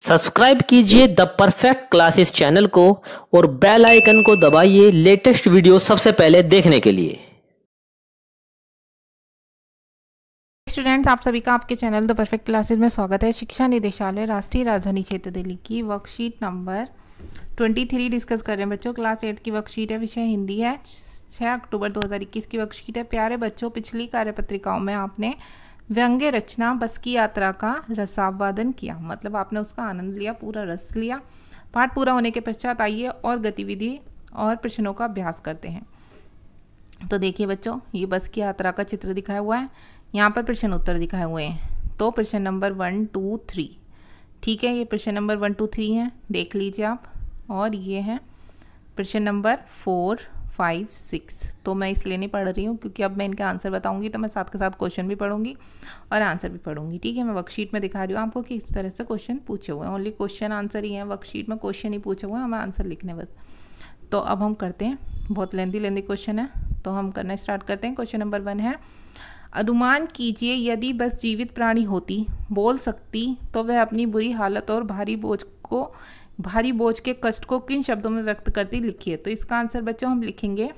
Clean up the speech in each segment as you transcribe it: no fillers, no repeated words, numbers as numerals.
Subscribe कीजिए the perfect classes channel को और बेल आइकन को दबाइए लेटेस्ट वीडियो सबसे पहले देखने के लिए। स्टूडेंट्स, आप सभी का आपके चैनल द परफेक्ट क्लासेस में स्वागत है। शिक्षा निदेशालय राष्ट्रीय राजधानी क्षेत्र दिल्ली की वर्कशीट नंबर 23 डिस्कस कर रहे हैं बच्चों। क्लास 8 की वर्कशीट है, विषय हिंदी है। 6 अक्टूबर 2021 की वर्कशीट है। प्यारे बच्चों, पिछली कार्यपत्रिकाओं में आपने व्यंग्य रचना बस की यात्रा का रसावादन किया, मतलब आपने उसका आनंद लिया, पूरा रस लिया। पाठ पूरा होने के पश्चात आइए और गतिविधि और प्रश्नों का अभ्यास करते हैं। तो देखिए बच्चों, ये बस की यात्रा का चित्र दिखाया हुआ है, यहाँ पर प्रश्न उत्तर दिखाए हुए हैं। तो प्रश्न नंबर 1, 2, 3, ठीक है, ये प्रश्न नंबर 1, 2, 3 है, देख लीजिए आप। और ये है प्रश्न नंबर 4, 5, 6। तो मैं इसलिए नहीं पढ़ रही हूँ क्योंकि अब मैं इनके आंसर बताऊंगी तो मैं साथ के साथ क्वेश्चन भी पढ़ूंगी और आंसर भी पढ़ूंगी। ठीक है, मैं वर्कशीट में दिखा रही हूँ आपको कि इस तरह से क्वेश्चन पूछे हुए हैं। ओनली क्वेश्चन आंसर ही है, वर्कशीट में क्वेश्चन ही पूछे हुए हैं, हमें आंसर लिखने बस। तो अब हम करते हैं, बहुत लेंदी क्वेश्चन है तो हम करना स्टार्ट करते हैं। क्वेश्चन नंबर 1 है, अनुमान कीजिए यदि बस जीवित प्राणी होती, बोल सकती, तो वह अपनी बुरी हालत और भारी बोझ के कष्ट को किन शब्दों में व्यक्त करती, लिखिए। तो इसका आंसर बच्चों हम लिखेंगे,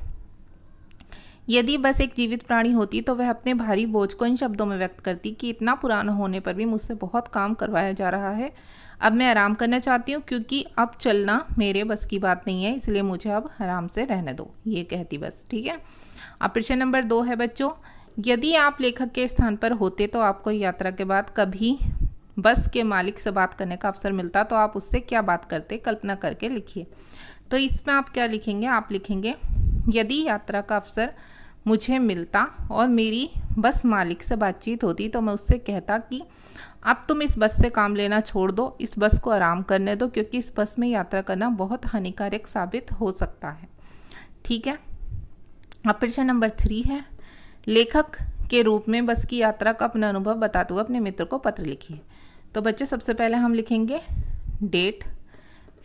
यदि बस एक जीवित प्राणी होती तो वह अपने भारी बोझ को इन शब्दों में व्यक्त करती कि इतना पुराना होने पर भी मुझसे बहुत काम करवाया जा रहा है, अब मैं आराम करना चाहती हूँ क्योंकि अब चलना मेरे बस की बात नहीं है, इसलिए मुझे अब आराम से रहने दो, ये कहती बस। ठीक है, अब प्रश्न नंबर 2 है बच्चों, यदि आप लेखक के स्थान पर होते तो आपको यात्रा के बाद कभी बस के मालिक से बात करने का अवसर मिलता तो आप उससे क्या बात करते, कल्पना करके लिखिए। तो इसमें आप क्या लिखेंगे, आप लिखेंगे यदि यात्रा का अवसर मुझे मिलता और मेरी बस मालिक से बातचीत होती तो मैं उससे कहता कि अब तुम इस बस से काम लेना छोड़ दो, इस बस को आराम करने दो क्योंकि इस बस में यात्रा करना बहुत हानिकारक साबित हो सकता है। ठीक है, अब प्रश्न नंबर 3 है, लेखक के रूप में बस की यात्रा का अपना अनुभव बताते हुए अपने मित्र को पत्र लिखिए। तो बच्चे सबसे पहले हम लिखेंगे डेट,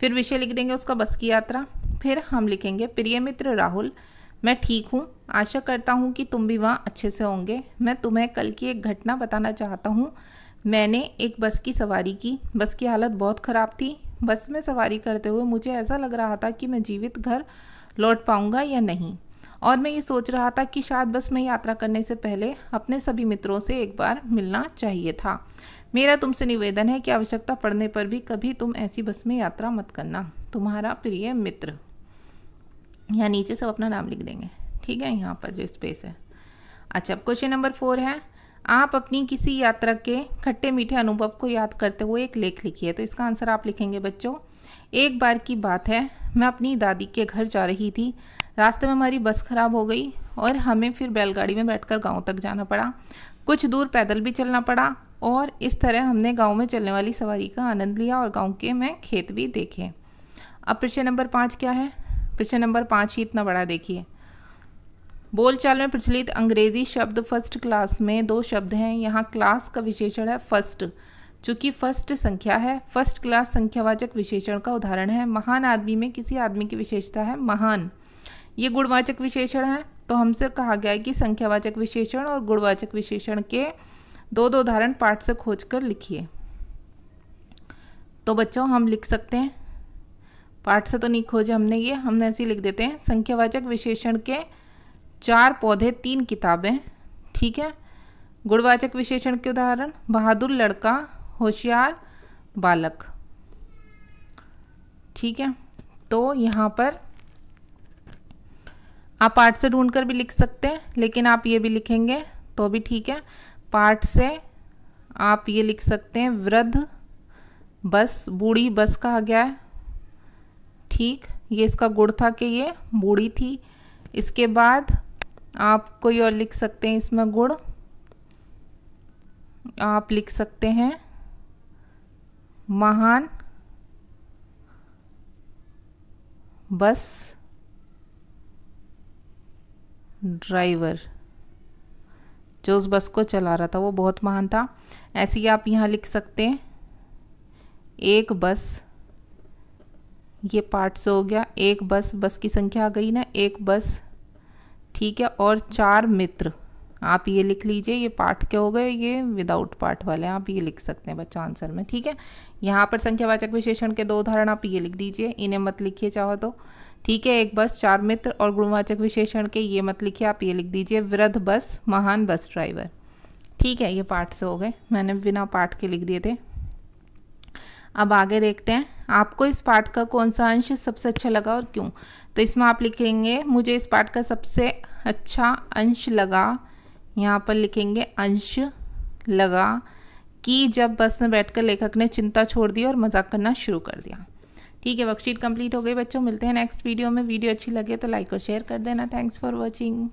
फिर विषय लिख देंगे उसका बस की यात्रा, फिर हम लिखेंगे प्रिय मित्र राहुल, मैं ठीक हूँ, आशा करता हूँ कि तुम भी वहाँ अच्छे से होंगे। मैं तुम्हें कल की एक घटना बताना चाहता हूँ। मैंने एक बस की सवारी की, बस की हालत बहुत ख़राब थी। बस में सवारी करते हुए मुझे ऐसा लग रहा था कि मैं जीवित घर लौट पाऊँगा या नहीं, और मैं ये सोच रहा था कि शायद बस में यात्रा करने से पहले अपने सभी मित्रों से एक बार मिलना चाहिए था। मेरा तुमसे निवेदन है कि आवश्यकता पड़ने पर भी कभी तुम ऐसी बस में यात्रा मत करना। तुम्हारा प्रिय मित्र। यहाँ नीचे सब अपना नाम लिख देंगे, ठीक है, यहाँ पर जो स्पेस है। अच्छा, क्वेश्चन नंबर 4 है, आप अपनी किसी यात्रा के खट्टे मीठे अनुभव को याद करते हुए एक लेख लिखिए। तो इसका आंसर आप लिखेंगे बच्चों, एक बार की बात है, मैं अपनी दादी के घर जा रही थी। रास्ते में हमारी बस खराब हो गई और हमें फिर बैलगाड़ी में बैठकर गांव तक जाना पड़ा। कुछ दूर पैदल भी चलना पड़ा और इस तरह हमने गांव में चलने वाली सवारी का आनंद लिया और गांव के में खेत भी देखे। अब प्रश्न नंबर 5 क्या है, प्रश्न नंबर 5 ही इतना बड़ा देखिए। बोलचाल में प्रचलित अंग्रेजी शब्द फर्स्ट क्लास में 2 शब्द हैं। यहाँ क्लास का विशेषण है फर्स्ट, चूँकि फर्स्ट संख्या है। फर्स्ट क्लास संख्यावाचक विशेषण का उदाहरण है। महान आदमी में किसी आदमी की विशेषता है महान, ये गुणवाचक विशेषण है। तो हमसे कहा गया है कि संख्यावाचक विशेषण और गुणवाचक विशेषण के 2 उदाहरण पाठ से खोजकर लिखिए। तो बच्चों हम लिख सकते हैं, पाठ से तो नहीं खोजे हमने ये, हमने ऐसे ही लिख देते हैं, संख्यावाचक विशेषण के 4 पौधे 3 किताबें। ठीक है, गुणवाचक विशेषण के उदाहरण बहादुर लड़का, होशियार बालक। ठीक है, तो यहाँ पर आप पाठ से ढूंढकर भी लिख सकते हैं, लेकिन आप ये भी लिखेंगे तो भी ठीक है। पाठ से आप ये लिख सकते हैं, वृद्ध बस, बूढ़ी बस कहा गया है। ठीक, ये इसका गुण था कि ये बूढ़ी थी। इसके बाद आप कोई और लिख सकते हैं, इसमें गुण आप लिख सकते हैं महान बस ड्राइवर, जो उस बस को चला रहा था वो बहुत महान था। ऐसे ही आप यहाँ लिख सकते हैं एक बस, ये पार्ट से हो गया, एक बस, बस की संख्या आ गई ना, एक बस। ठीक है, और 4 मित्र, आप ये लिख लीजिए। ये पार्ट के हो गए, ये विदाउट पार्ट वाले आप ये लिख सकते हैं बच्चों आंसर में, ठीक है। यहाँ पर संख्यावाचक विशेषण के 2 उदाहरण आप ये लिख दीजिए, इन्हें मत लिखिए चाहो तो, ठीक है। एक बस, 4 मित्र, और गुणवाचक विशेषण के ये मत लिखिए, आप ये लिख दीजिए, वृद्ध बस, महान बस ड्राइवर, ठीक है। ये पार्ट से हो गए, मैंने बिना पार्ट के लिख दिए थे। अब आगे देखते हैं आपको इस पाठ का कौन सा अंश सबसे अच्छा लगा और क्यों। तो इसमें आप लिखेंगे मुझे इस पाठ का सबसे अच्छा अंश लगा, यहाँ पर लिखेंगे अंश लगा कि जब बस में बैठकर लेखक ने चिंता छोड़ दी और मजाक करना शुरू कर दिया, ठीक है। वर्कशीट कंप्लीट हो गई बच्चों, मिलते हैं नेक्स्ट वीडियो में। वीडियो अच्छी लगे तो लाइक और शेयर कर देना। Thanks for watching.